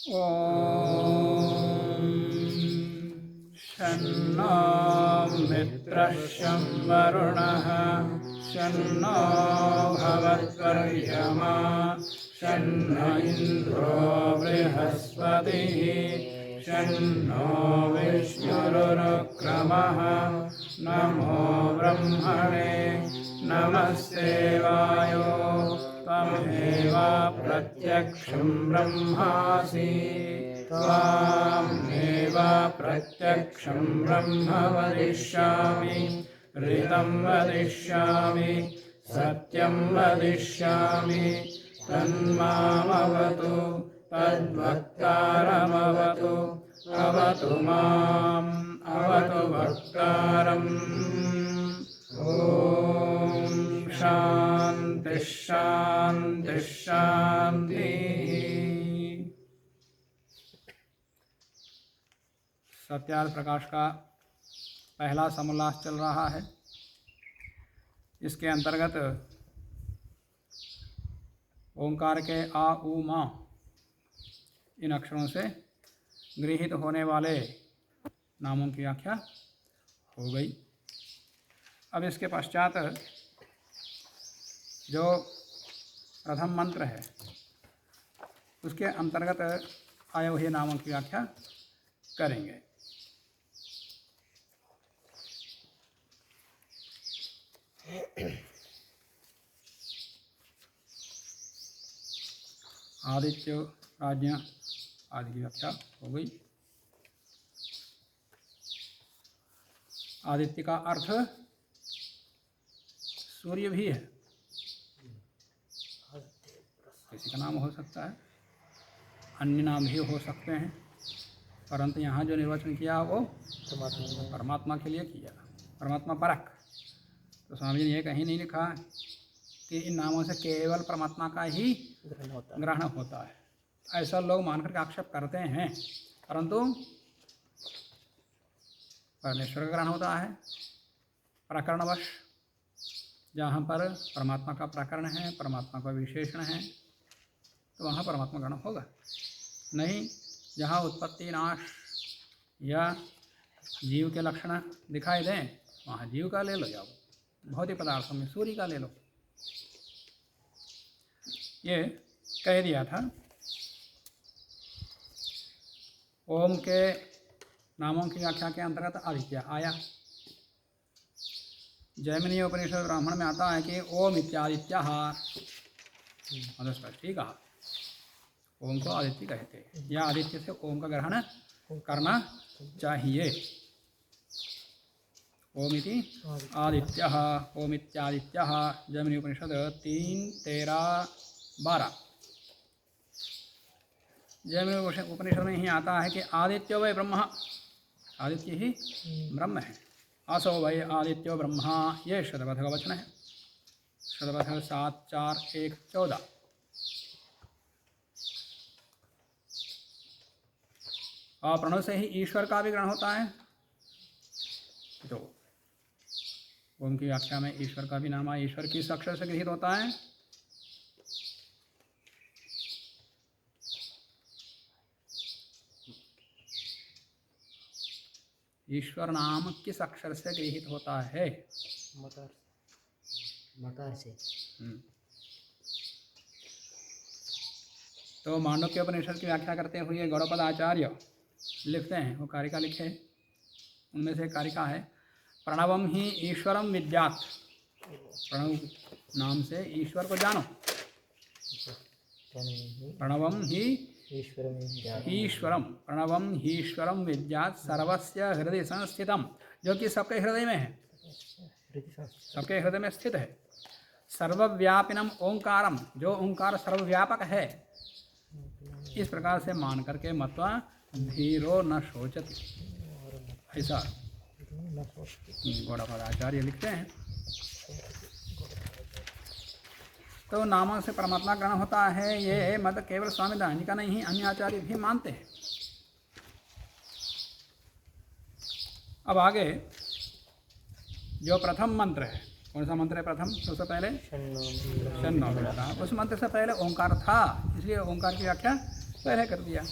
ॐ शन्नो मित्रः शं वरुणः शन्नो भवद्वर्यमा शन्नो इन्द्रो बृहस्पतिः शन्नो विष्णुरुक्रमः नमो ब्रह्मणे नमस्ते वायो त्वमेव प्रत्यक्षं ब्रह्मासि त्वामेव प्रत्यक्षं ब्रह्म वदिष्यामि ऋतं वदिष्यामि सत्यं वदिष्यामि तन्मामवतु तद्वक्तारमवतु अवतु माम् अवतु वक्तारम् ॐ शान्ति शान्ति शान्तिः। सत्यार्थ प्रकाश का पहला समोल्लास चल रहा है। इसके अंतर्गत ओंकार के आ उ मा इन अक्षरों से गृहीत होने वाले नामों की व्याख्या हो गई। अब इसके पश्चात जो प्रथम मंत्र है उसके अंतर्गत आए हुए नामों की व्याख्या करेंगे। आदित्य राज्ञ आदि की व्याख्या हो गई। आदित्य का अर्थ सूर्य भी है, किसी का नाम हो सकता है, अन्य नाम भी हो सकते हैं, परंतु यहाँ जो निर्वचन किया वो परमात्मा के लिए किया, परमात्मा परक। तो स्वामी जी ने ये कहीं नहीं लिखा कि इन नामों से केवल परमात्मा का ही ग्रहण होता है। ऐसा लोग मानकर के आक्षेप करते हैं, परंतु परमेश्वर का ग्रहण होता है प्रकरणवश। जहाँ पर परमात्मा का प्रकरण है, परमात्मा का विशेषण है, तो वहाँ परमात्मा ग्रहण होगा। नहीं, जहाँ उत्पत्ति नाश या जीव के लक्षण दिखाई दें वहाँ जीव का ले लो, या भौतिक पदार्थों में सूर्य का ले लो। ये कह दिया था। ओम के नामों की व्याख्या के अंतर्गत आदित्य आया। जैमिनी उपनिषद ब्राह्मण में आता है कि ओम इत्यादित्य ठीक है, ओम को आदित्य कहते हैं, या आदित्य से ओम का ग्रहण करना चाहिए। ओम इति आदित्य ओम इत्यादित्य जैमिनी उपनिषद 3:13-12। जैमिनी उपनिषद में ही आता है कि आदित्यो वै ब्रह्म, आदित्य ही ब्रह्म है। असो वै आदित्यो ब्रह्मा, ये शतपथ का वचन है। शतपथ 7:4-1:14। और प्रणव से ही ईश्वर का भी ग्रहण होता है। तो ओम की व्याख्या में ईश्वर का भी नाम है। ईश्वर किस अक्षर से गृहीत होता है? ईश्वर नाम किस अक्षर से गृहीत होता है? मकार से। तो मांडव्य उपनिषद की व्याख्या करते हुए गौड़पद आचार्य लिखते हैं, वो कारिका लिखे, उनमें से कारिका है प्रणवम ही ईश्वरम विद्यात्। प्रणव नाम से ईश्वर को जानो। प्रणवम ही ईश्वरम, प्रणवम ही ईश्वरम विद्यात् सर्वस्य हृदय संस्थितम, जो कि सबके हृदय में है, सबके हृदय में स्थित है। सर्वव्यापिनम ओंकारम, जो ओंकार सर्वव्यापक है। इस प्रकार से मान करके मत्वा धीरो न शोचति, ऐसा गौड़पद आचार्य लिखते हैं। तो नामों से परमात्मा ग्रहण होता है, ये मत केवल स्वामी दयानंद जी का नहीं, अन्य आचार्य भी मानते हैं। अब आगे जो प्रथम मंत्र है, कौन सा मंत्र है प्रथम? सबसे पहले शन्नो। उस मंत्र से पहले ओंकार था, इसलिए ओंकार की व्याख्या पहले कर दिया।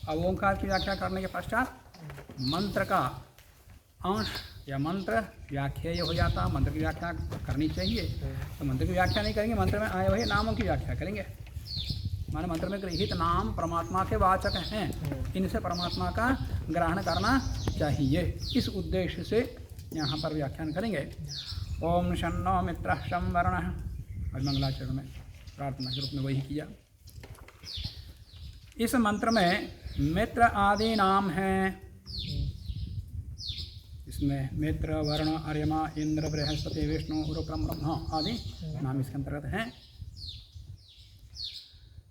अब ओंकार की व्याख्या करने के पश्चात मंत्र का अंश या मंत्र व्याख्या हो जाता। मंत्र की व्याख्या करनी चाहिए, तो मंत्र की व्याख्या नहीं करेंगे, मंत्र में आए हुए नामों की व्याख्या करेंगे। माने मंत्र में गृहीत नाम परमात्मा के वाचक हैं, इनसे परमात्मा का ग्रहण करना चाहिए। इस उद्देश्य से यहाँ पर व्याख्यान करेंगे। ओम शन्नो मित्रः शं वरुणः, और मंगलाचरण में प्रार्थना के रूप में वही किया। इस मंत्र में मित्र आदि नाम हैं। इसमें मित्र, वरुण, अर्यमा, इंद्र, बृहस्पति, विष्णु, रुद्रम, ब्रह्मा आदि नाम इसके अंतर्गत हैं।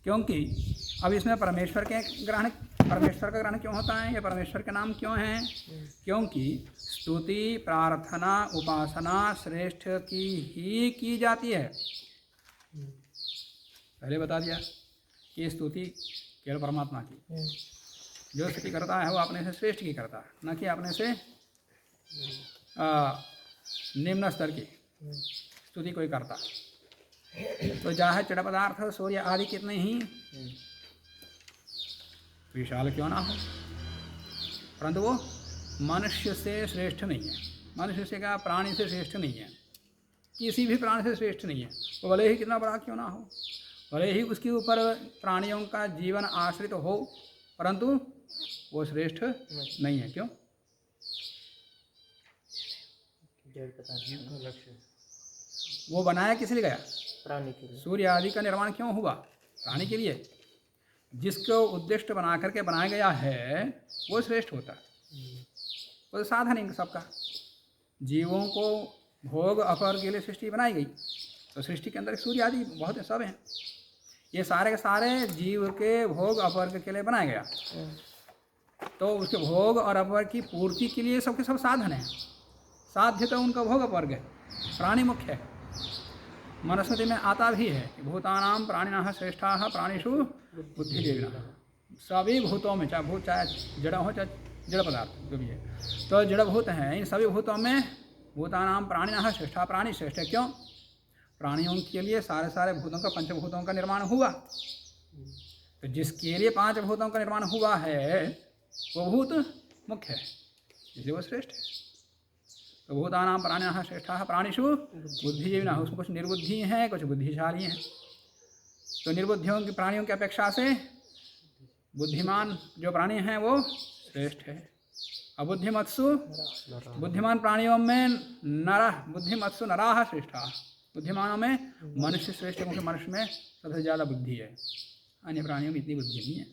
क्योंकि अब इसमें परमेश्वर का ग्रहण क्यों होता है, ये परमेश्वर के नाम क्यों हैं? क्योंकि स्तुति, प्रार्थना, उपासना श्रेष्ठ की ही की जाती है। पहले बता दिया कि स्तुति केवल परमात्मा की, जो स्तुति करता है वो अपने से श्रेष्ठ की करता है, न कि अपने से निम्न स्तर की स्तुति कोई करता। तो चाहे जड़ पदार्थ सूर्य आदि कितने ही विशाल क्यों ना हो, परंतु वो मनुष्य से श्रेष्ठ नहीं है। मनुष्य से क्या, प्राणी से श्रेष्ठ नहीं है, किसी भी प्राणी से श्रेष्ठ नहीं है। वो भले ही कितना बड़ा क्यों ना हो, भले ही उसके ऊपर प्राणियों का जीवन आश्रित हो, परंतु वो श्रेष्ठ नहीं है। क्यों? वो बनाया किस लिए गया? प्राणी के लिए। सूर्य आदि का निर्माण क्यों हुआ? प्राणी के लिए। जिसको उद्दिष्ट बना करके बनाया गया है वो श्रेष्ठ होता है। वो साधन है सबका। जीवों को भोग अपर के लिए सृष्टि बनाई गई, तो सृष्टि के अंदर सूर्य आदि बहुत सब हैं। ये सारे के सारे जीव के भोग अपर के लिए बनाया गया, तो उसके भोग और अपर की पूर्ति के लिए सबके सब साधन हैं। साध्य तो उनका भोग अपर्ग है, प्राणी मुख्य है। मनुस्मृति में आता भी है कि भूतानाम प्राणिनः श्रेष्ठाः प्राणिषु बुद्धिजीविनः। सभी भूतों में, चाहे भूत चाहे जड़ हो चाहे जड़ पदार्थ जो भी है, तो जड़ भूत हैं, इन सभी भूतों में भूतानाम प्राणिनः श्रेष्ठा, प्राणी श्रेष्ठ है। क्यों? प्राणियों के लिए सारे भूतों का, पंचभूतों का निर्माण हुआ। तो जिसके लिए पांच भूतों का निर्माण हुआ है वो भूत मुख्य है, इसलिए वो श्रेष्ठ है। तो भूतानाम प्राणिनः श्रेष्ठाः प्राणिषु बुद्धिजीविनः। उसमें कुछ निर्बुद्धि हैं, कुछ बुद्धिशाली हैं। तो निर्बुद्धियों की प्राणियों की अपेक्षा से बुद्धिमान जो प्राणी हैं वो श्रेष्ठ है। अबुद्धिमत्सु, बुद्धिमान प्राणियों में बुद्धिमत्सु नराः श्रेष्ठाः। बुद्धिमानों में मनुष्य श्रेष्ठ है, क्योंकि मनुष्य में सबसे ज़्यादा बुद्धि है। अन्य प्राणियों में इतनी बुद्धि नहीं है,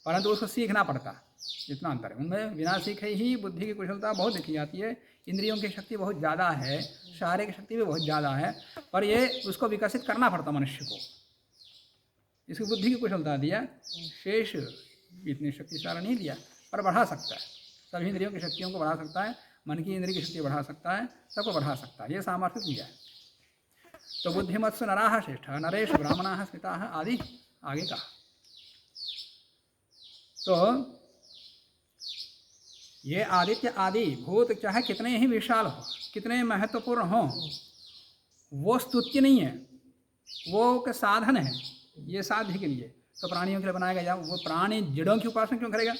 परंतु उसको सीखना पड़ता, इतना अंतर है। उनमें बिना सीखे ही बुद्धि की कुशलता बहुत देखी जाती है। इंद्रियों की शक्ति बहुत ज़्यादा है, शारीरिक शक्ति भी बहुत ज़्यादा है, पर ये उसको विकसित करना पड़ता मनुष्य को। इसकी बुद्धि की कुशलता दिया, शेष इतनी शक्तिशाली नहीं दिया, पर बढ़ा सकता है। सभी इंद्रियों की शक्तियों को बढ़ा सकता है, मन की इंद्रिय की शक्ति बढ़ा सकता है, सबको बढ़ा सकता है, ये सामर्थ्य दिया है। तो बुद्धिमत्सु नराः श्रेष्ठाः नरेषु ब्राह्मणाः स्मृताः आदि आगे कहा। तो ये आदित्य आदि भूत चाहे कितने ही विशाल हो, कितने महत्वपूर्ण हो, वो स्तुत्य नहीं है, वो के साधन है। ये साध्य के लिए तो प्राणियों के लिए बनाया गया। वो प्राणी जड़ों की उपासना क्यों करेगा?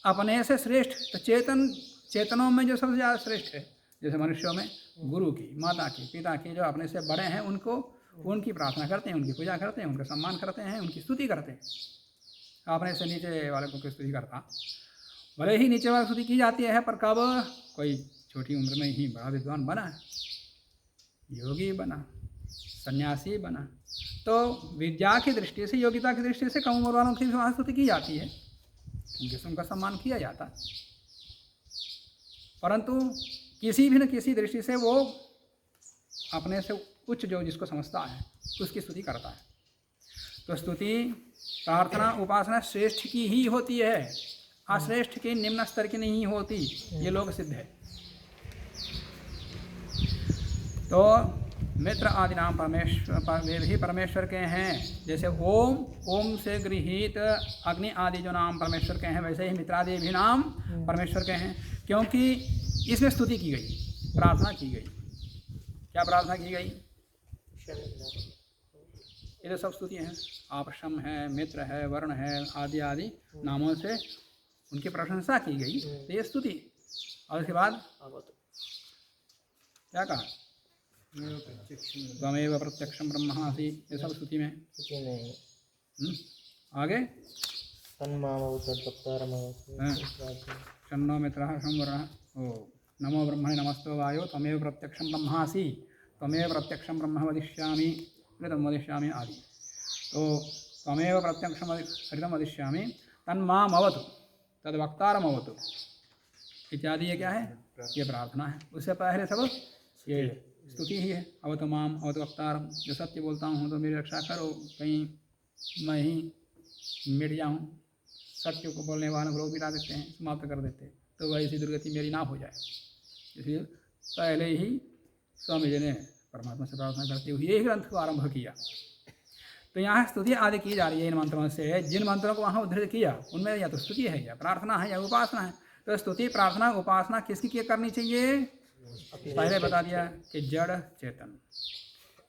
अपने से श्रेष्ठ तो चेतनों में जो सबसे ज़्यादा श्रेष्ठ है, जैसे मनुष्यों में गुरु की, माता की, पिता की, जो अपने से बड़े हैं उनको, उनकी प्रार्थना करते हैं, उनकी पूजा करते हैं, उनका सम्मान करते हैं, उनकी स्तुति करते हैं। अपने से नीचे वाले को स्तुति करता, भले ही नीचे वाली स्तुति की जाती है, पर कब कोई छोटी उम्र में ही बड़ा विद्वान बना, योगी बना, सन्यासी बना, तो विद्या की दृष्टि से, योग्यता की दृष्टि से कम उम्र वालों की भी स्तुति की जाती है, उनका सम्मान किया जाता। परंतु किसी भी न किसी दृष्टि से वो अपने से उच्च जो जिसको समझता है उसकी स्तुति करता है। तो स्तुति, प्रार्थना, उपासना श्रेष्ठ की ही होती है, अश्रेष्ठ की, निम्न स्तर की नहीं होती। ये लोग सिद्ध है। तो मित्र आदि नाम परमेश्वर, वे भी परमेश्वर के हैं। जैसे ओम से गृहीत अग्नि आदि जो नाम परमेश्वर के हैं, वैसे ही मित्रादि भी नाम परमेश्वर के हैं, क्योंकि इसमें स्तुति की गई, प्रार्थना की गई। क्या प्रार्थना की गई? ये तो सब स्तुतियाँ हैं। आपशम है, मित्र है, वर्ण है, आदि आदि नामों से उनकी प्रशंसा की गई, तो ये स्तुति। और उसके बाद क्या कहा? त्वमेव प्रत्यक्षम ब्रह्मासि, ये सब स्तुति में। आगे शन्नो मित्रः संवरणः, ओ नमो ब्रह्मणे नमस्तो वायो त्वमेव प्रत्यक्षम ब्रह्मासि, त्वमेव प्रत्यक्षम ब्रह्म वदिष्यामि, हृदम वदिष्यामि आदि। तो त्वमेव प्रत्यक्षम हृदम वदिष्यामि, तन्मामवतु तद्वक्तारमवतु इत्यादि। ये क्या है? ये प्रार्थना है। उससे पहले सब ये स्तुति ही है। अवतु माम अवतु वक्तारम, जो सत्य बोलता हूँ तो मेरी रक्षा करो, कहीं मैं ही मिट जाऊँ। सत्य को बोलने वालों को लोग मिटा देते हैं, समाप्त कर देते हैं, तो वैसी दुर्गति मेरी ना हो जाए। इसलिए पहले ही स्वामी जी ने परमात्मा से प्रार्थना करते हुए यही ग्रंथ को आरंभ किया। तो यहाँ स्तुति आदि की जा रही है इन मंत्रों से। जिन मंत्रों को वहाँ उद्धृत किया उनमें या तो स्तुति है, या प्रार्थना है, या उपासना है। तो स्तुति, प्रार्थना, उपासना किसकी करनी चाहिए? पहले बता दिया कि जड़ चेतन।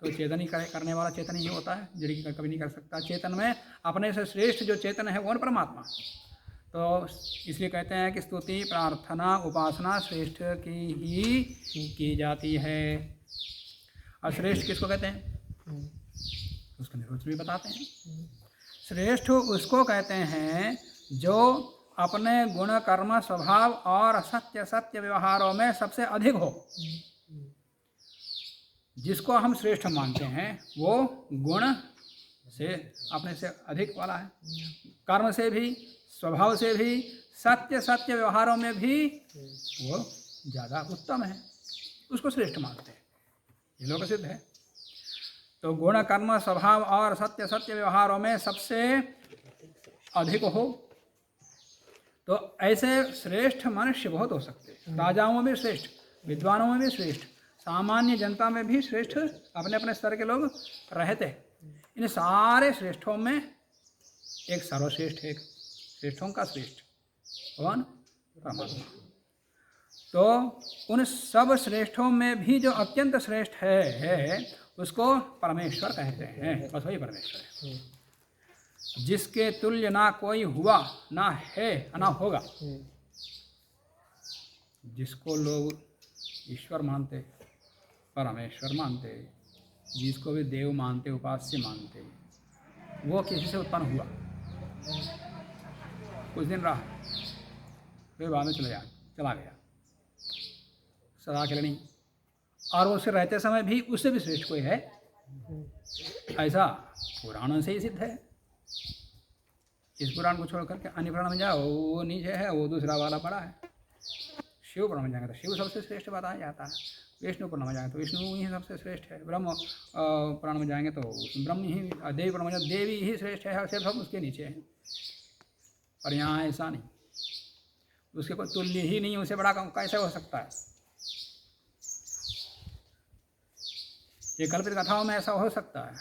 तो चेतन ही करने वाला चेतन ही होता है, जड़ की कभी नहीं कर सकता। चेतन में अपने से श्रेष्ठ जो चेतन है वो परमात्मा। तो इसलिए कहते हैं कि स्तुति, प्रार्थना, उपासना श्रेष्ठ की ही की जाती है। और श्रेष्ठ किसको कहते हैं? उसका निर्वचन भी बताते हैं। श्रेष्ठ उसको कहते हैं जो अपने गुण, कर्म, स्वभाव और सत्य व्यवहारों में सबसे अधिक हो। जिसको हम श्रेष्ठ मानते हैं वो गुण से अपने से अधिक वाला है, कर्म से भी, स्वभाव से भी, सत्य व्यवहारों में भी वो ज़्यादा उत्तम है, उसको श्रेष्ठ मानते हैं। ये लोक सिद्ध है। तो गुण, कर्म, स्वभाव और सत्य व्यवहारों में सबसे अधिक हो, तो ऐसे श्रेष्ठ मनुष्य बहुत हो सकते हैं। राजाओं में भी श्रेष्ठ, विद्वानों में भी श्रेष्ठ, सामान्य जनता में भी श्रेष्ठ अपने अपने स्तर के लोग रहते हैं। इन सारे श्रेष्ठों में एक सर्वश्रेष्ठ, एक श्रेष्ठों का श्रेष्ठ कौन? परमात्मा। तो उन सब श्रेष्ठों में भी जो अत्यंत श्रेष्ठ है उसको परमेश्वर कहते हैं। बस वही परमेश्वर है, जिसके तुल्य ना कोई हुआ, ना है, ना होगा। जिसको लोग ईश्वर मानते, परमेश्वर मानते, जिसको भी देव मानते, उपास्य मानते, वो किसी से उत्पन्न हुआ, कुछ दिन रहा, फिर बाद में चला गया, सदा के लिए नहीं। और उससे रहते समय भी उससे भी श्रेष्ठ कोई है, ऐसा पुराणों से ही सिद्ध है। इस पुराण को छोड़ करके अन्य पुराण में जाओ, वो नीचे है, वो दूसरा वाला बड़ा है। शिव पुराण में जाएंगे तो शिव सबसे श्रेष्ठ बताया जाता है, विष्णु पुराण में जाएंगे तो विष्णु ही सबसे श्रेष्ठ है, ब्रह्म पुराण में जाएंगे तो ब्रह्म ही, देवी पुराण में जाए देवी ही श्रेष्ठ है, सिर्फ हम उसके नीचे हैं। पर यहाँ ऐसा नहीं, उसके कोई तुल्य ही नहीं, उसे बड़ा कैसे हो सकता है? ये कल्पित कथाओं में ऐसा हो सकता है,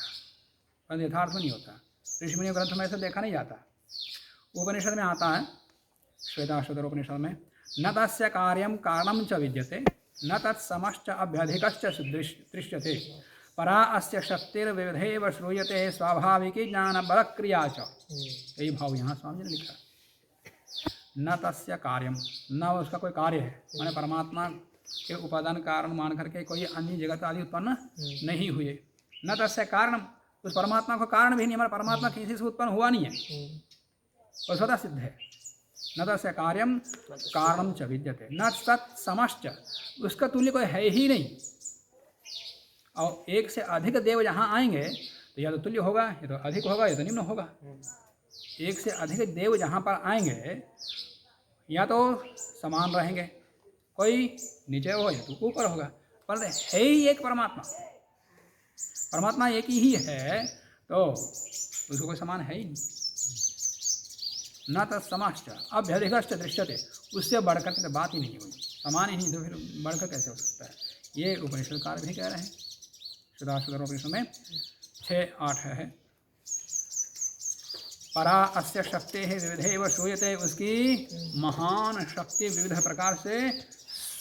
पर यथार्थ में नहीं होता। ऋषि मुनि ग्रंथ में ऐसा देखा नहीं जाता। उपनिषद में आता है, श्वेताश्वतर उपनिषद में, न तस्य कार्यम कारणम च विद्यते, न तत्समश्च अभ्यधिकश्च दृश्यते, परा अस्य शक्तिर्विविधेव श्रूयते, स्वाभाविकी ज्ञान बलक्रिया च। यही भाव यहाँ स्वामी जी ने लिखा। न तस्य कार्यम, न उसका कोई कार्य है, माने परमात्मा के उपादान कारण मान करके कोई अन्य जगत आदि उत्पन्न नहीं हुए। न तस्य कारणम, उस परमात्मा को कारण भी नहीं, हमारा परमात्मा किसी से उत्पन्न हुआ नहीं है, और स्वतः सिद्ध है। न तस्य कार्यम कारणम च विद्यते, न तत्समश्च, उसका तुल्य कोई है ही नहीं। और एक से अधिक देव जहाँ आएंगे तो या तो तुल्य होगा, या तो अधिक होगा, या तो निम्न होगा। एक से अधिक देव जहाँ पर आएंगे या तो समान रहेंगे, कोई नीचे हो या तो ऊपर होगा, पर है ही एक परमात्मा। परमात्मा एक ही है, तो उसको कोई समान है ही नहीं। न तत्समश्च अभ्यधिकश्च दृश्यते, उससे बढ़कर तो बात ही नहीं हुई, समान ही नहीं, तो फिर बढ़कर कैसे हो सकता है? ये उपनिषदकार भी कह रहे हैं। श्वेताश्वतर उपनिषद में 6-8 है। परा अस्य शक्ति विविधेव श्रूयते, उसकी महान शक्ति विविध प्रकार से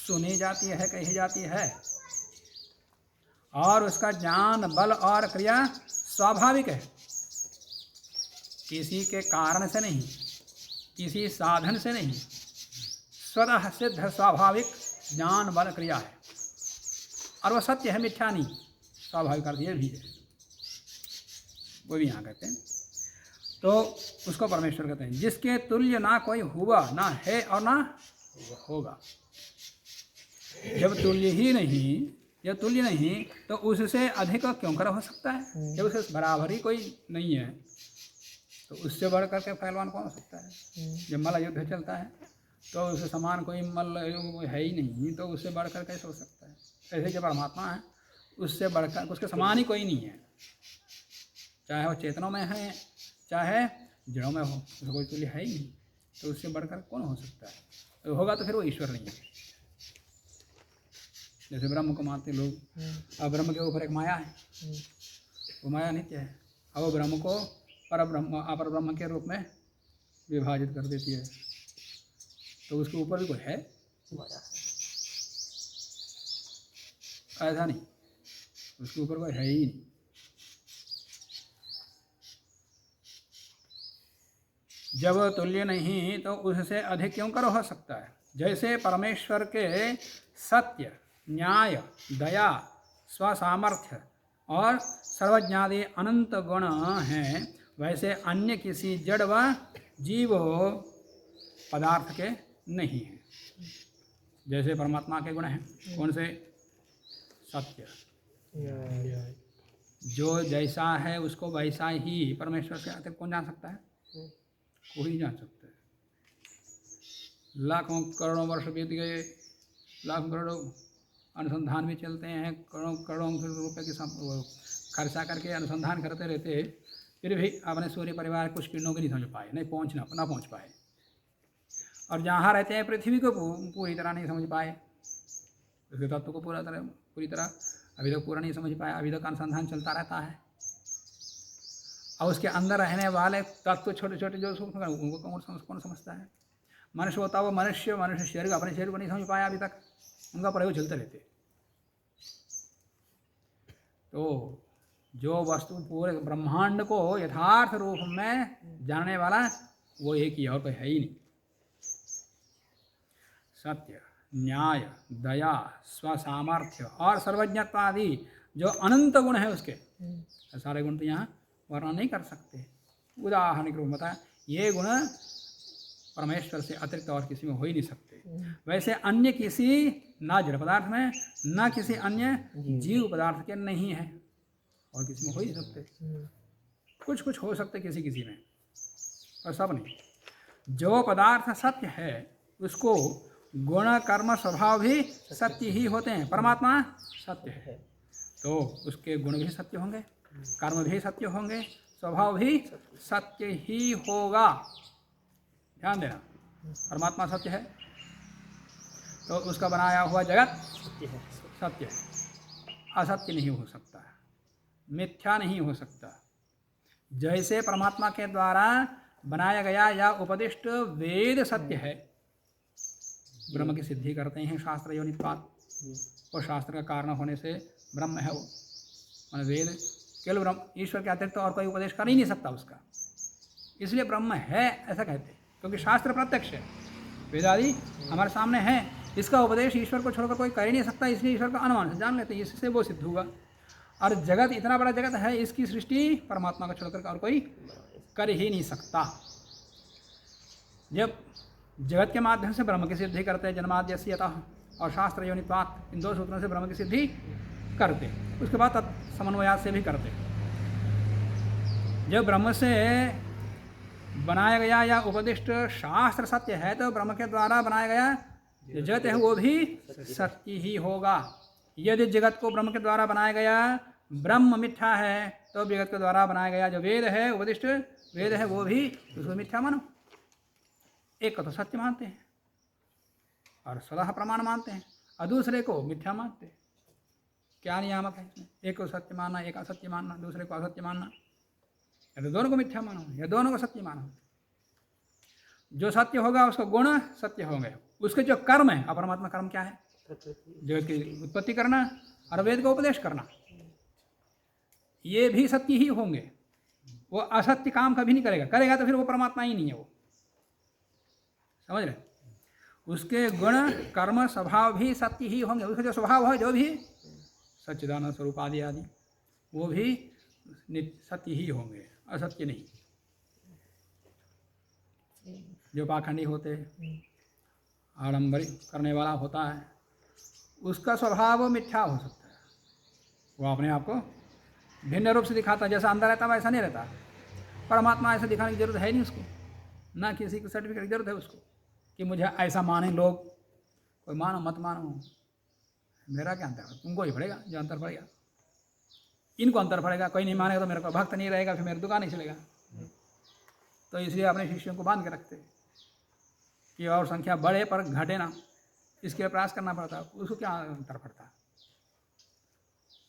सुनी जाती है, कही जाती है, और उसका ज्ञान, बल और क्रिया स्वाभाविक है, किसी के कारण से नहीं, किसी साधन से नहीं, स्वतः सिद्ध स्वाभाविक ज्ञान बल क्रिया है, और वह सत्य है, मिथ्या नहीं। स्वाभाविक अर्थ ये भी है, वो भी यहाँ कहते हैं। तो उसको परमेश्वर कहते हैं, जिसके तुल्य ना कोई हुआ, ना है और ना होगा। जब तुल्य ही नहीं, जब तुल्य नहीं तो उससे अधिक क्यों कर हो सकता है? जब उसके बराबर ही कोई नहीं है तो उससे बढ़ करके पहलवान कौन हो सकता है? जब मल्ल युद्ध चलता है तो उससे समान कोई मल्ल है ही नहीं, तो उससे बढ़कर कैसे हो सकता है? ऐसे जो परमात्मा है उससे बढ़कर उसके समान ही कोई नहीं है, चाहे वो चेतनों में है चाहे जड़ों में हो, उसका कोई तुल्य है ही नहीं, तो उससे बढ़कर कौन हो सकता है? तो होगा तो फिर वो ईश्वर नहीं है। जैसे ब्रह्म को मानते लोग, अब ब्रह्म के ऊपर एक माया है, वो माया नित्य है, अब वो ब्रह्म को पर ब्रह्म अपर ब्रह्म के रूप में विभाजित कर देती है, तो उसके ऊपर भी कोई है? ऐसा नहीं, उसके ऊपर कोई है ही नहीं। जब तुल्य नहीं तो उससे अधिक क्यों कर हो सकता है? जैसे परमेश्वर के सत्य, न्याय, दया, स्वसामर्थ्य और सर्वज्ञादि अनंत गुण हैं, वैसे अन्य किसी जड़ व जीव पदार्थ के नहीं हैं। जैसे परमात्मा के गुण हैं, कौन से? सत्य, जो जैसा है उसको वैसा ही, परमेश्वर से अतिरिक्त कौन जान सकता है? कोई नहीं जान सकता है। लाखों करोड़ों वर्ष बीत गए, लाखों करोड़ों अनुसंधान भी चलते हैं, करोड़ों करोड़ों रुपए की खर्चा करके अनुसंधान करते रहते, फिर भी अपने सूर्य परिवार कुछ किरणों को नहीं समझ पाए, नहीं पहुंच पाए। और जहाँ रहते हैं पृथ्वी को पूरी तरह नहीं समझ पाए, उसके तत्व को पूरी तरह अभी तक पूरा नहीं समझ पाया। अभी तक अनुसंधान चलता रहता है, और उसके अंदर रहने वाले तत्व छोटे छोटे जो सूक्ष्म, उनको कौन समझता है? मनुष्य होता है, वो मनुष्य शरीर को, अपने शरीर को नहीं समझ पाया अभी तक, उनका प्रयोग चलते रहते। तो जो वस्तु पूरे ब्रह्मांड को यथार्थ रूप में जानने वाला वो एक ही, और कोई है ही नहीं। सत्य, न्याय, दया, स्वसामर्थ्य और सर्वज्ञत्व आदि जो अनंत गुण है उसके, सारे गुण तो यहाँ वर्णन नहीं कर सकते। उदाहरण के रूप में बताया, ये गुण परमेश्वर से अतिरिक्त और किसी में हो ही नहीं सकते। वैसे अन्य किसी ना जड़ पदार्थ में, ना किसी अन्य जीव पदार्थ के नहीं है, और किसी में हो ही नहीं सकते। कुछ हो सकते किसी किसी में, और सब नहीं। जो पदार्थ सत्य है उसको गुण कर्म स्वभाव भी सत्य ही होते हैं। परमात्मा सत्य है तो उसके गुण भी सत्य होंगे, कर्म भी सत्य होंगे, स्वभाव भी सत्य ही होगा। ध्यान देना, परमात्मा सत्य है तो उसका बनाया हुआ जगत सत्य है, असत्य नहीं हो सकता, मिथ्या नहीं हो सकता। जैसे परमात्मा के द्वारा बनाया गया या उपदिष्ट वेद सत्य है, ब्रह्म की सिद्धि करते हैं शास्त्र योनित्वात्, और शास्त्र का कारण होने से ब्रह्म है वो, मान वेद केवल ब्रह्म, ईश्वर के अतिरिक्त और कोई उपदेश कर ही नहीं सकता उसका, इसलिए ब्रह्म है ऐसा कहते हैं, क्योंकि शास्त्र प्रत्यक्ष है, वेद आदि हमारे सामने है, इसका उपदेश ईश्वर को छोड़कर कोई कर ही नहीं सकता, इसलिए ईश्वर का अनुमान से जान लेते हैं, इससे वो सिद्ध हुआ। और जगत इतना बड़ा जगत है, इसकी सृष्टि परमात्मा को छोड़कर और कोई कर ही नहीं सकता। जब जगत के माध्यम से ब्रह्म की सिद्धि करते हैं, जन्माद्यस्य यतः और शास्त्र योनित्वात्, इन दो सूत्रों से ब्रह्म की सिद्धि करते, उसके बाद तत्समन्वयात से भी करते। जब ब्रह्म से बनाया गया या उपदिष्ट शास्त्र सत्य है तो ब्रह्म के द्वारा बनाया गया जो जगत है वो भी सत्य ही होगा। यदि जगत को ब्रह्म के द्वारा बनाया गया ब्रह्म मिथ्या है तो जगत के द्वारा बनाया गया जो वेद है, उपदिष्ट वेद है, वो भी उसको मिथ्या मानो। एक को तो सत्य मानते हैं और सदा प्रमाण मानते हैं, और दूसरे को मिथ्या मानते हैं। क्या नियामक है इसमें? एक को सत्य मानना, एक असत्य मानना, दूसरे को असत्य मानना, या तो दोनों को मिथ्या मानो या दोनों को सत्य मानो। जो सत्य होगा उसको गुण सत्य होंगे, उसके जो कर्म है, अपरमात्मा कर्म क्या है? जगत की उत्पत्ति करना और वेद का उपदेश करना। ये भी सत्य ही होंगे। वो असत्य काम कभी नहीं करेगा, करेगा तो फिर वो परमात्मा ही नहीं है। वो समझ रहे? उसके गुण कर्म स्वभाव भी सत्य ही होंगे। उसका जो स्वभाव है, जो भी सच्चिदानंद स्वरूप आदि आदि, वो भी सत्य ही होंगे, असत्य नहीं। जो पाखंडी होते, आडंबरी करने वाला होता है, उसका स्वभाव मिथ्या हो सकता है। वो अपने आप को भिन्न रूप से दिखाता है, जैसा अंदर रहता वैसा नहीं रहता। परमात्मा ऐसा दिखाने की जरूरत है नहीं उसको, ना किसी को सर्टिफिकेट की जरूरत है उसको कि मुझे ऐसा माने लोग। कोई मानो मत मानो, मेरा क्या अंतर है? तुमको ही पड़ेगा जो अंतर पड़ेगा। इनको अंतर पड़ेगा, कोई नहीं मानेगा तो मेरे को भक्त नहीं रहेगा, फिर मेरी दुकान नहीं चलेगा। तो इसलिए अपने शिष्यों को बांध के रखते कि और संख्या बढ़े पर घटे ना, इसके लिए प्रयास करना पड़ता। उसको क्या अंतर पड़ता?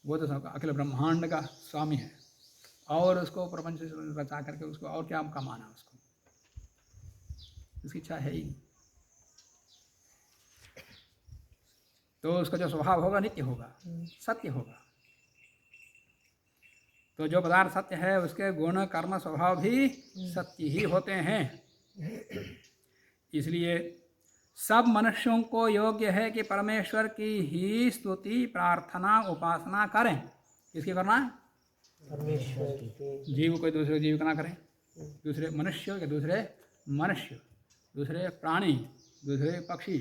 वो तो सबका अखिल ब्रह्मांड का स्वामी है, और उसको प्रपंच से बचा करके उसको और क्या कमाना? उसको उसकी इच्छा है ही नहीं। तो उसका जो स्वभाव होगा नित्य होगा, सत्य होगा। तो जो पदार्थ सत्य है उसके गुण कर्म स्वभाव भी सत्य ही होते हैं। इसलिए सब मनुष्यों को योग्य है कि परमेश्वर की ही स्तुति प्रार्थना उपासना करें। किसकी करना है? परमेश्वर की। जीव कोई दूसरे जीव का ना करें, दूसरे मनुष्य के दूसरे मनुष्य, दूसरे प्राणी, दूसरे पक्षी,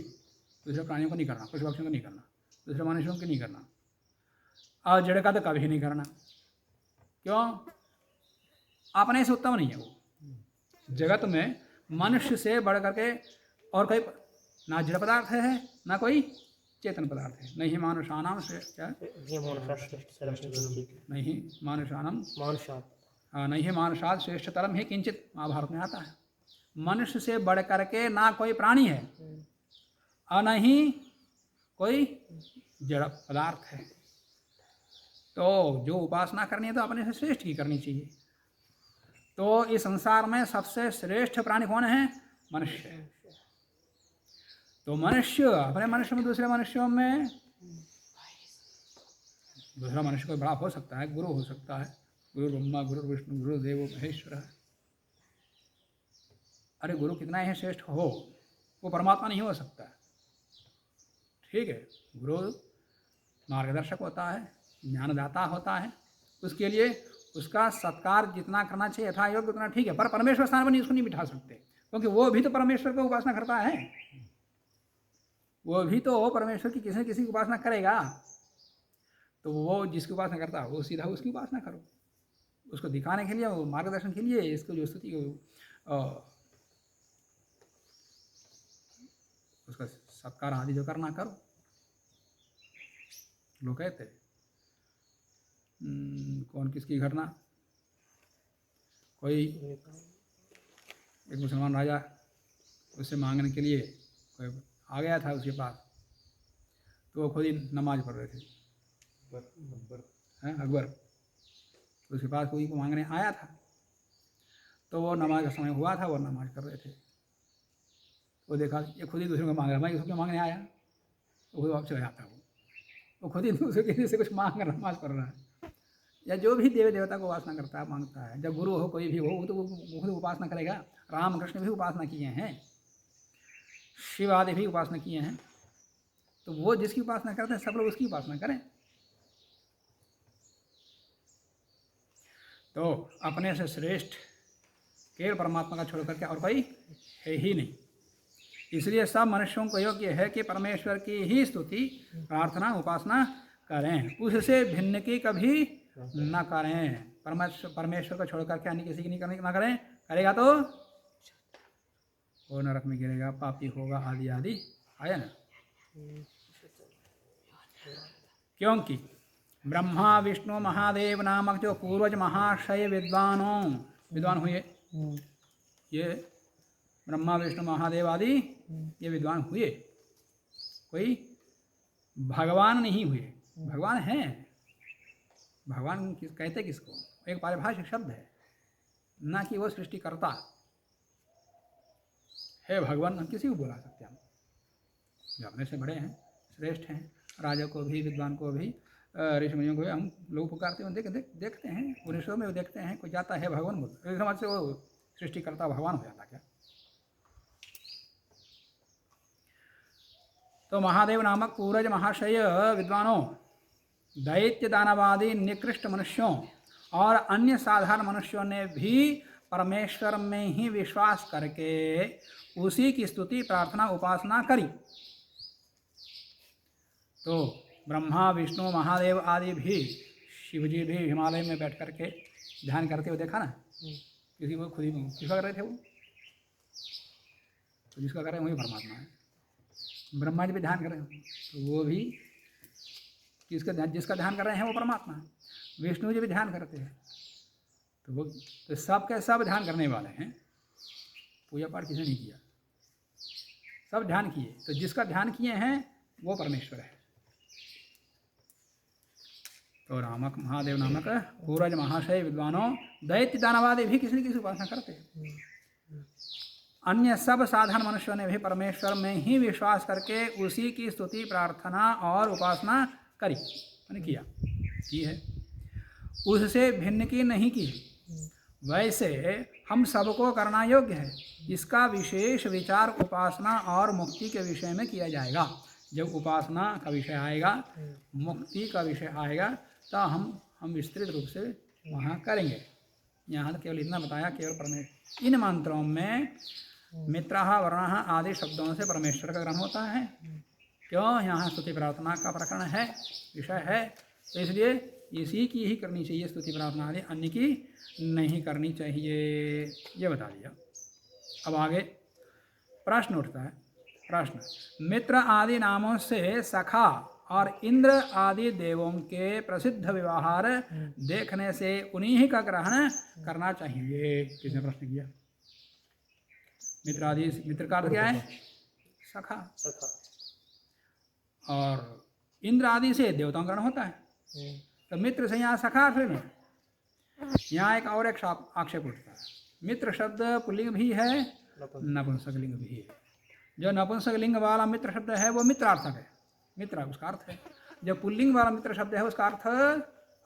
दूसरे प्राणियों को नहीं करना, कुछ पक्षियों को नहीं करना, दूसरे मनुष्यों को नहीं करना, और जड़ का तो कभी नहीं करना। क्यों? अपने से उत्तम नहीं है वो। जगत में मनुष्य से बढ़ करके और कोई ना जड़ पदार्थ है, ना कोई चेतन पदार्थ है। नहीं मानुषाणाम श्रेष्ठ, नहीं मानुषाणाम नहीं मानुषाद श्रेष्ठतरम ही किंचित, महाभारत में आता है। मनुष्य से बढ़ करके ना कोई प्राणी है और न ही कोई जड़ पदार्थ है। तो जो उपासना करनी है तो अपने से श्रेष्ठ की करनी चाहिए। तो इस संसार में सबसे श्रेष्ठ प्राणी कौन है? मनुष्य। तो मनुष्य अपने मनुष्य में दूसरे मनुष्यों में, दूसरा मनुष्य कोई बड़ा हो सकता है, गुरु हो सकता है, गुरु ब्रह्मा गुरु विष्णु गुरु देवो महेश्वर। अरे गुरु कितना ही श्रेष्ठ हो, वो परमात्मा नहीं हो सकता। ठीक है, गुरु मार्गदर्शक होता है, ज्ञानदाता होता है, उसके लिए उसका सत्कार जितना करना चाहिए यथा योग्य उतना ठीक है, पर परमेश्वर स्थान पर उसको नहीं बिठा सकते, क्योंकि वो भी तो परमेश्वर को उपासना करता है। वो भी तो परमेश्वर की किसी न किसी की उपासना करेगा। तो वो जिसकी उपासना करता है वो सीधा उसकी उपासना करो। उसको दिखाने के लिए, वो मार्गदर्शन के लिए इसको जो स्तुति उसका सत्कार आदि जो करना करो। लोग कहते कौन किसकी घटना, कोई एक मुसलमान राजा उससे मांगने के लिए कोई आ गया था उसके पास, तो वो खुद ही नमाज पढ़ रहे थे। अकबर उसके पास कोई को मांगने आया था, तो वो नमाज का समय हुआ था, वो नमाज कर रहे थे। वो देखा ये खुद ही दूसरे को मांग रहा है, मैं इसको मांगने आया, वो खुद वापस चला जाता। वो खुद ही दूसरे किसी से कुछ मांग कर नमाज पढ़ रहा है। या जो भी देवी देवता को उपासना करता है, मांगता है, जब गुरु हो कोई भी हो, वो तो खुद उपासना करेगा। रामकृष्ण भी उपासना किए हैं, शिव आदि भी उपासना किए हैं। तो वो जिसकी उपासना करते हैं सब लोग उसकी उपासना करें। तो अपने से श्रेष्ठ केवल परमात्मा का छोड़ करके और कोई है ही नहीं। इसलिए सब मनुष्यों को योग्य है कि परमेश्वर की ही स्तुति प्रार्थना उपासना करें, उससे भिन्न की कभी न करें। परमेश्वर को छोड़ करके अन्य किसी की नहीं करने ना करें, करेगा तो वो नरक में गिरेगा, पापी होगा, आदि आदि आया ना। क्योंकि ब्रह्मा विष्णु महादेव नामक जो पूर्वज महाशय विद्वान हुए, ये ब्रह्मा विष्णु महादेव आदि ये विद्वान हुए, कोई भगवान नहीं हुए। भगवान हैं, भगवान कहते किसको? एक पारिभाषिक शब्द है, ना कि वो सृष्टिकर्ता है। भगवान हम किसी को बुला सकते हैं, जो अपने से बड़े हैं, श्रेष्ठ हैं, राजा को भी, विद्वान को भी, ऋषि मुनियों को हम लोग पुकारते हैं, देखते हैं उपनिषदों में देखते हैं, कोई जाता है भगवान बोलते, एक समाज से वो सृष्टिकर्ता भगवान हो जाता क्या? तो महादेव नामक पूर्वज महाशय विद्वानों, दैत्य दानवादी निकृष्ट मनुष्यों और अन्य साधारण मनुष्यों ने भी परमेश्वर में ही विश्वास करके उसी की स्तुति प्रार्थना उपासना करी। तो ब्रह्मा विष्णु महादेव आदि भी, शिव जी भी हिमालय में बैठ करके ध्यान करते हुए देखा ना, किसी को खुद ही किसका कर रहे थे वो, तो जिसका कर रहे हैं वही परमात्मा है। ब्रह्मा जी भी ध्यान कर रहे हैं तो वो भी जिसका ध्यान कर रहे हैं वो परमात्मा है। विष्णु जी भी ध्यान करते हैं तो वो, तो सब के सब ध्यान करने वाले हैं। पूजा पाठ किसी ने नहीं किया, सब ध्यान किए, तो जिसका ध्यान किए हैं वो परमेश्वर है। तो महादेव नामक पूर्वज महाशय विद्वानों, दैत्य दानवादी भी किसी न किसी उपासना करते हैं। अन्य सब साधारण मनुष्यों ने भी परमेश्वर में ही विश्वास करके उसी की स्तुति प्रार्थना और उपासना करी, मैंने किया की है, उससे भिन्न की नहीं की। वैसे हम सबको करना योग्य है। इसका विशेष विचार उपासना और मुक्ति के विषय में किया जाएगा। जब उपासना का विषय आएगा, मुक्ति का विषय आएगा, तो हम विस्तृत रूप से वहाँ करेंगे। यहाँ केवल इतना बताया, केवल परमेश्वर। इन मंत्रों में मित्रः वर्णः आदि शब्दों से परमेश्वर का ग्रहण होता है। क्यों? यहाँ स्तुति प्रार्थना का प्रकरण है, विषय है, तो इसलिए इसी की ही करनी चाहिए स्तुति प्रार्थना आदि, अन्य की नहीं करनी चाहिए, ये बता दिया। अब आगे प्रश्न उठता है। प्रश्न, मित्र आदि नामों से सखा और इंद्र आदि देवों के प्रसिद्ध व्यवहार देखने से उन्हीं का ग्रहण करना चाहिए। किसने प्रश्न किया? मित्र आदि, मित्र का अर्थ क्या है? सखा। और इंद्र आदि से देवताओं का ग्रहण होता है, तो मित्र से यहाँ सखा अर्थ में। यहाँ एक और एक आक्षेप उठता है, मित्र शब्द पुल्लिंग भी है, नपुंसकलिंग भी है। जो नपुंसकलिंग वाला मित्र शब्द है वो मित्रार्थक है, मित्र उसका अर्थ है। जो पुल्लिंग वाला मित्र शब्द है उसका अर्थ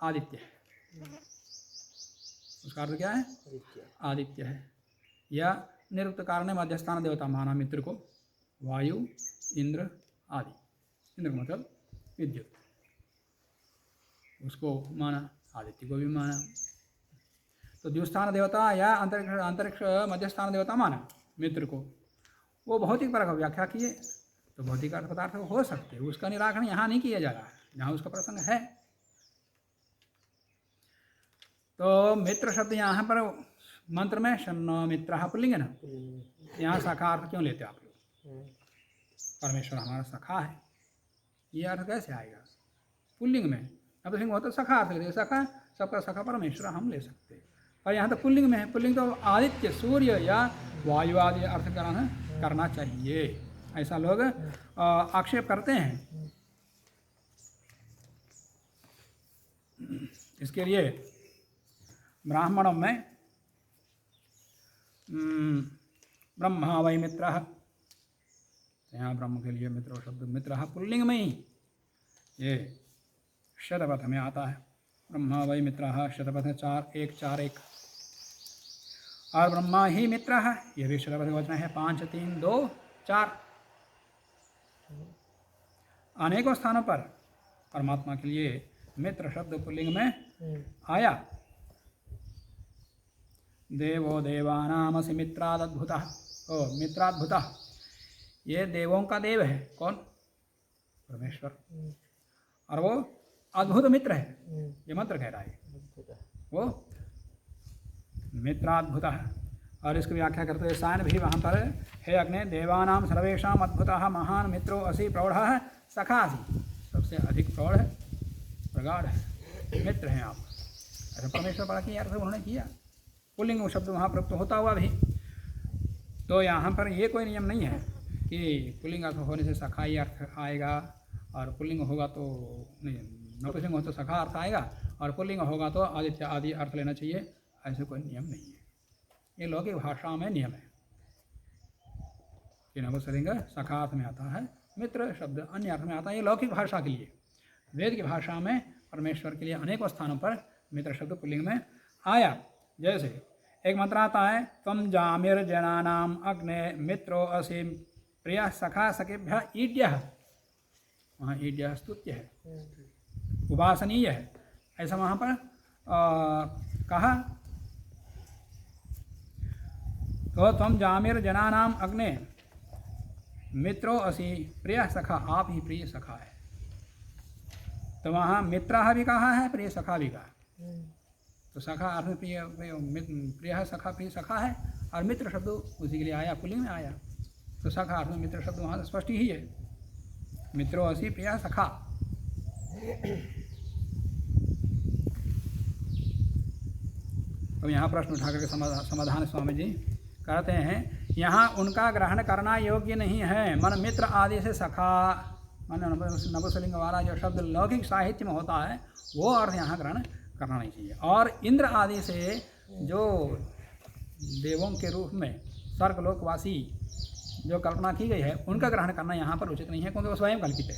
आदित्य है। उसका अर्थ क्या है? आदित्य है। या निरुक्त कारण मध्यस्थान देवता माना मित्र को, वायु, इंद्र आदि। इंद्र मतलब विद्युत, उसको माना, आदित्य को भी माना। तो द्युस्थान देवता या अंतरिक्ष मध्यस्थान देवता माना मित्र को। वो भौतिक पर व्याख्या किए, तो भौतिक अर्थ पदार्थ हो सकते, उसका निराकरण यहाँ नहीं किया जा रहा है, जहाँ उसका प्रसंग है। तो मित्र शब्द यहाँ पर मंत्र में शन्नो मित्रः पुल्लिंग है ना, यहाँ सखा अर्थ क्यों लेते आप लोग? परमेश्वर हमारा सखा है, ये अर्थ कैसे आएगा पुल्लिंग में? अब सिंह हो तो सखा अर्थ लेते, सखा सबका सखा परमेश्वर हम ले सकते हैं। और यहाँ तो पुल्लिंग में है, पुल्लिंग तो आदित्य, सूर्य या वायु आदि अर्थ करना चाहिए, ऐसा लोग आक्षेप करते हैं। इसके लिए ब्राह्मणों में ब्रह्मा वै मित्रः, यहाँ ब्रह्म के लिए मित्र शब्द मित्रः पुल्लिंग में ही ये शतपथ में आता है। ब्रह्मा वै मित्रः शतपथ 4:1:4:1 और ब्रह्मा ही मित्रः, ये भी शतपथ वचन है 5:3:2:4। अनेकों स्थानों पर परमात्मा के लिए मित्र शब्द पुल्लिंग में आया। देवो देवानामसि मित्रादद्भुतः, ओ मित्राद्भुतः, ये देवों का देव है। कौन? परमेश्वर। और वो अद्भुत मित्र है, ये मंत्र कह रहा है, वो मित्राद्भुतः। और इसकी व्याख्या करते हुए सायन भी वहाँ पर, हे अग्ने देवानां सर्वेषाम् अद्भुतः महान मित्रो असि प्रौढ़ः सखासि, सबसे अधिक प्रौढ़ है, प्रगाढ़ है, मित्र हैं आप। ऐसा परमेश्वर पढ़ा कि अर्थ उन्होंने किया। पुल्लिंग शब्द वहाँ प्रयुक्त होता हुआ भी, तो यहाँ पर ये कोई नियम नहीं है कि पुल्लिंग अर्थ होने से सखा ही अर्थ आएगा, और पुल्लिंग होगा तो नहीं, नपुंसक हो तो सखा अर्थ आएगा, और पुल्लिंग होगा तो आदित्य आदि अर्थ लेना चाहिए, ऐसे कोई नियम नहीं है। ये लौकिक भाषा में नियम है कि नपुंसकलिंग सखा अर्थ में आता है, मित्र शब्द अन्य अर्थ में आता है, ये लौकिक भाषा के लिए। वेद की भाषा में परमेश्वर के लिए अनेकों स्थानों पर मित्र शब्द पुल्लिंग में आया। जैसे एक मंत्र आता है, त्वं जामिर जनानाम अग्ने मित्रो असि प्रिय सखा सखेभ्य ईड्यः। वहाँ ईड्यः स्तुत्य है, उपासनीय है, ऐसा वहाँ पर कहा। तो त्वं जामिर जनानाम अग्ने मित्रो असि प्रिय सखा, आप ही प्रिय सखा है। तो वहाँ मित्र भी कहा है, प्रिय सखा भी कहा। तो सखा अर्थ में प्रिय सखा प्रिय सखा है, और मित्र शब्द उसी के लिए आया, पुल्लिंग में आया। तो सखा अर्थ में मित्र शब्द वहाँ स्पष्ट ही है, मित्रो असि प्रिय सखा। तो यहाँ प्रश्न उठा करके समाधान स्वामी जी कहते हैं, यहाँ उनका ग्रहण करना योग्य नहीं है। मन मित्र आदि से सखा, मन नपुंसकलिंग वाला जो शब्द लौकिक साहित्य में होता है वो अर्थ यहाँ ग्रहण करना नहीं चाहिए। और इंद्र आदि से जो देवों के रूप में स्वर्गलोकवासी जो कल्पना की गई है उनका ग्रहण करना यहाँ पर उचित नहीं है, क्योंकि वो स्वयं कल्पित है।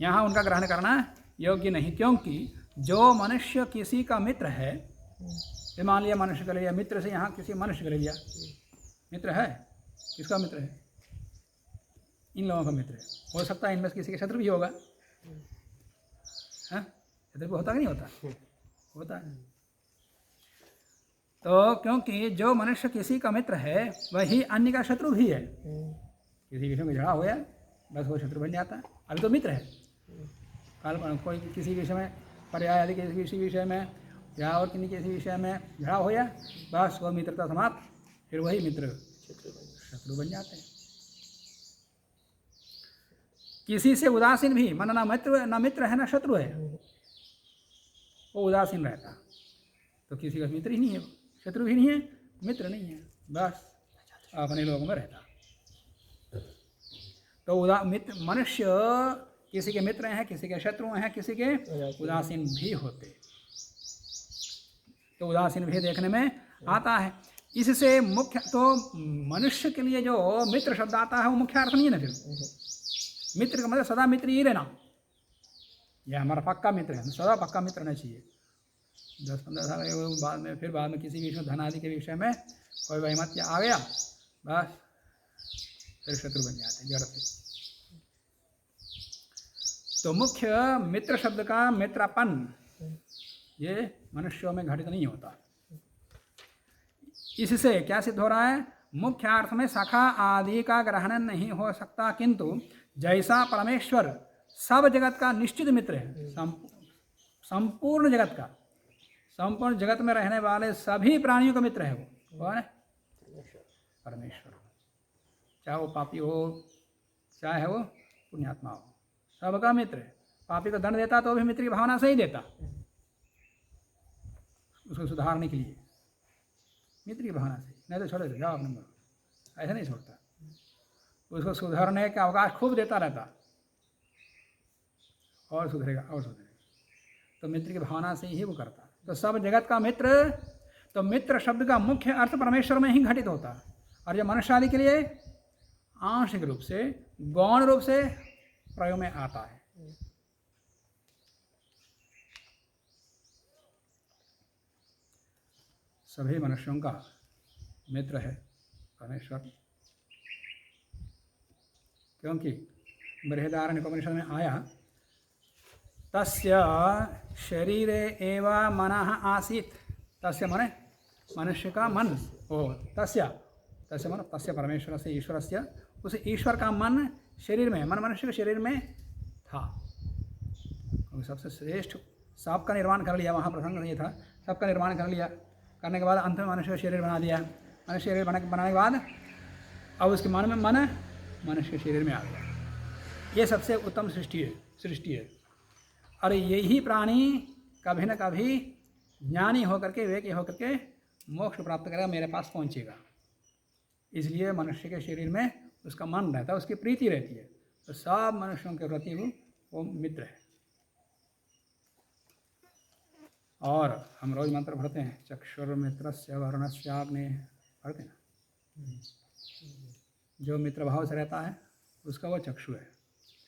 यहाँ उनका ग्रहण करना योग्य नहीं, क्योंकि जो मनुष्य किसी का मित्र है, मान लिया मनुष्य कर लिया, मित्र से यहाँ किसी मनुष्य कर लिया, मित्र है, किसका मित्र है? इन लोगों का मित्र है। हो सकता है इनमें से किसी के शत्रु भी होगा, है? शत्रु होता कि नहीं होता? होता है। तो क्योंकि जो मनुष्य किसी का मित्र है वही अन्य का शत्रु भी है। किसी विषय में झगड़ा हो गया बस वो शत्रु बन जाता है। अभी तो मित्र है, कल कोई किसी विषय में, पर्याय आदि किसी विषय में या और किसी विषय में झगड़ा हो गया, बस वो मित्रता समाप्त, फिर वही मित्र शत्रु बन जाते हैं। किसी से उदासीन भी, मन ना मित्र है ना शत्रु है, वो उदासीन रहता, तो किसी का मित्र ही नहीं है, शत्रु भी नहीं है, मित्र नहीं है, बस अपने लोगों में रहता। तो मनुष्य किसी के मित्र हैं, किसी के शत्रु हैं, किसी के उदासीन भी होते, तो उदासीन भी देखने में आता है। इससे मुख्य तो मनुष्य के लिए जो मित्र शब्द आता है वो मुख्य अर्थ नहीं है ना। फिर मित्र का मतलब सदा मित्र ही रहना, यह हमारा पक्का मित्र है, सदा पक्का मित्र रहना चाहिए। 10-15 साल बाद में किसी विषय में, धन आदि के विषय में कोई वैमत्य आ गया, बस फिर शत्रु बन जाते हैं जड़ से। तो मुख्य मित्र शब्द का मित्रपन ये मनुष्यों में घटित नहीं होता। इससे क्या सिद्ध हो रहा है? मुख्य अर्थ में सखा आदि का ग्रहण नहीं हो सकता, किंतु जैसा परमेश्वर सब जगत का निश्चित मित्र है, संपूर्ण जगत का, संपूर्ण जगत में रहने वाले सभी प्राणियों का मित्र है, वो कौन है? परमेश्वर। चाहे वो पापी हो, चाहे वो पुण्यात्मा हो, सबका मित्र है। पापी को दंड देता तो भी मित्र की भावना से ही देता, उसको सुधारने के लिए, मित्र की भावना से, नहीं तो छोड़े जाओ अपने मरो, ऐसा नहीं छोड़ता, उसको सुधरने का अवकाश खूब देता रहता, और सुधरेगा और सुधरेगा, तो मित्र की भावना से ही वो करता। तो सब जगत का मित्र, तो मित्र शब्द का मुख्य अर्थ परमेश्वर में ही घटित होता है, और जो मनुष्य आदि के लिए आंशिक रूप से, गौण रूप से प्रयोग में आता है। सभी मनुष्यों का मित्र है परमेश्वर, क्योंकि बृहदारण्यकोपनिषद में आया, तस्य शरीरे एव मनः आसीत्, तस्य मने मनुष्य का मन, ओ तस्य मन, तस्य परमेश्वर से ईश्वरस्य, उस ईश्वर का मन शरीर में, मन मनुष्य के शरीर में था। सबसे श्रेष्ठ, सबका निर्माण कर लिया, वहाँ प्रसंग नहीं था, सबका निर्माण कर लिया, करने के बाद अंत में मनुष्य का शरीर बना दिया। मनुष्य शरीर बनाने के बाद अब उसके मन में मन मनुष्य के शरीर में आ गया। ये सबसे उत्तम सृष्टि है। और यही प्राणी कभी न कभी ज्ञानी होकर के, विवेकी होकर के मोक्ष प्राप्त करेगा, मेरे पास पहुँचेगा। इसलिए मनुष्य के शरीर में उसका मन रहता है, उसकी प्रीति रहती है, तो सब मनुष्यों के प्रति वो मित्र है। और हम रोज मंत्र पढ़ते हैं, चक्षुर मित्रस्य वरुणस्याग्ने, पढ़ते ना, जो मित्र भाव से रहता है उसका वो चक्षु है।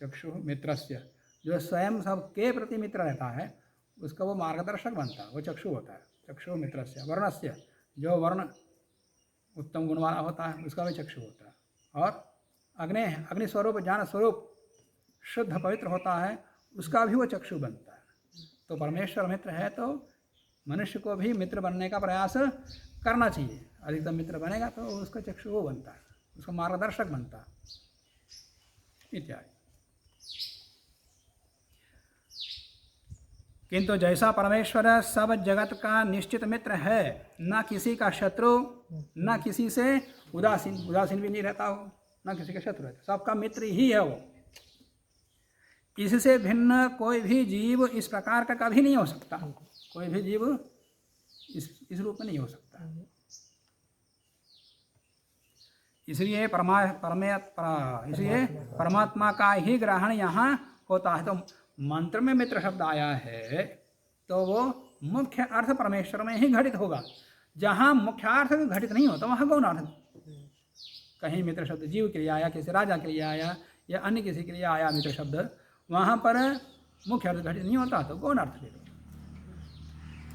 चक्षु मित्रस्य, जो स्वयं सबके प्रति मित्र रहता है उसका वो मार्गदर्शक बनता है, वो चक्षु होता है। चक्षु मित्रस्य वर्णस्य, जो वर्ण उत्तम गुण वाला होता है उसका भी चक्षु होता है। और अग्नि स्वरूप ज्ञान स्वरूप शुद्ध पवित्र होता है उसका भी वो चक्षु बनता है। तो परमेश्वर मित्र है तो मनुष्य को भी मित्र बनने का प्रयास करना चाहिए। अधिकतम मित्र बनेगा तो उसका चक्षु वो बनता है, उसका मार्गदर्शक बनता है इत्यादि। किंतु जैसा परमेश्वर सब जगत का निश्चित मित्र है, न किसी का शत्रु, न किसी से उदासीन भी नहीं रहता हो, न किसी का शत्रु रहता, सबका मित्र ही है वो। इससे भिन्न कोई भी जीव इस प्रकार का कभी नहीं हो सकता। कोई भी जीव इस रूप में नहीं हो सकता। इसलिए परमात्मा का ही ग्रहण यहाँ होता है। तो मंत्र में मित्र शब्द आया है तो वो मुख्य अर्थ परमेश्वर में ही घटित होगा। जहाँ मुख्यार्थ घटित नहीं होता वहाँ गौण अर्थ। कहीं मित्र शब्द जीव के लिए आया, किसी राजा के लिए आया या अन्य किसी के लिए आया मित्र शब्द, वहाँ पर मुख्य अर्थ घटित नहीं होता तो गौण अर्थ दे दो।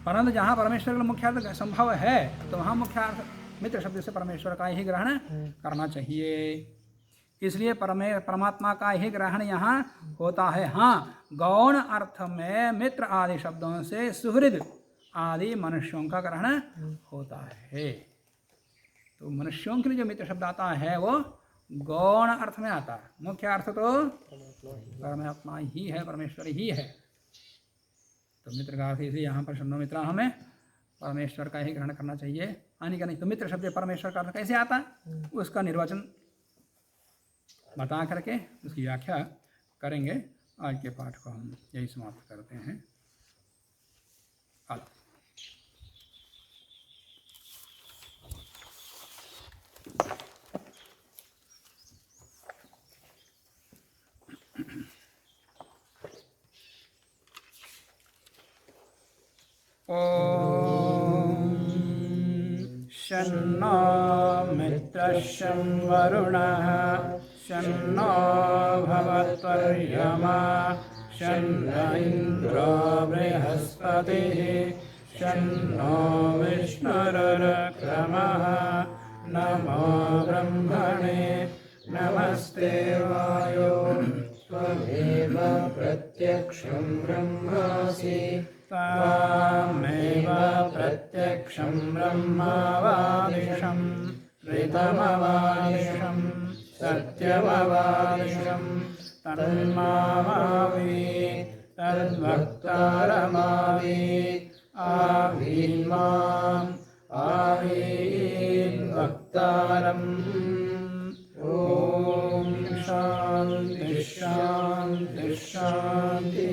परंतु जहाँ परमेश्वर का मुख्य अर्थ संभव है तो वहाँ मुख्य अर्थ मित्र शब्द से परमेश्वर का ही ग्रहण करना चाहिए। इसलिए परमात्मा का ही ग्रहण यहाँ होता है। हाँ, गौण अर्थ में मित्र आदि शब्दों से सुहृद आदि मनुष्यों का ग्रहण होता है। तो मनुष्यों के लिए जो मित्र शब्द आता है वो गौण अर्थ में आता है। मुख्य अर्थ तो परमात्मा ही है, परमेश्वर ही है। तो मित्र का अर्थ इसलिए यहाँ पर शब्दों मित्र हमें परमेश्वर का ही ग्रहण करना चाहिए, अन्य का नहीं। तो मित्र शब्द परमेश्वर का अर्थ कैसे आता है उसका निर्वचन बता करके उसकी व्याख्या करेंगे। आज के पाठ को हम यही समाप्त करते हैं। ओम शन्नो मित्रः शं वरुणः शन्नो भवत्वर्यमा शन्नो इन्द्रो बृहस्पतिः शन्नो विष्णुरुक्रमः नमो ब्रह्मणे नमस्ते वायो त्वमेव प्रत्यक्षं ब्रह्मासि त्वामेव प्रत्यक्षं ब्रह्मावादिशं ऋतमवादिशं सत्यमवादिशं तन्मामावि तद्वक्तारमावि आवीन्माम् आवीन्वक्तारम्। ॐ शान्ति शान्ति शान्ति।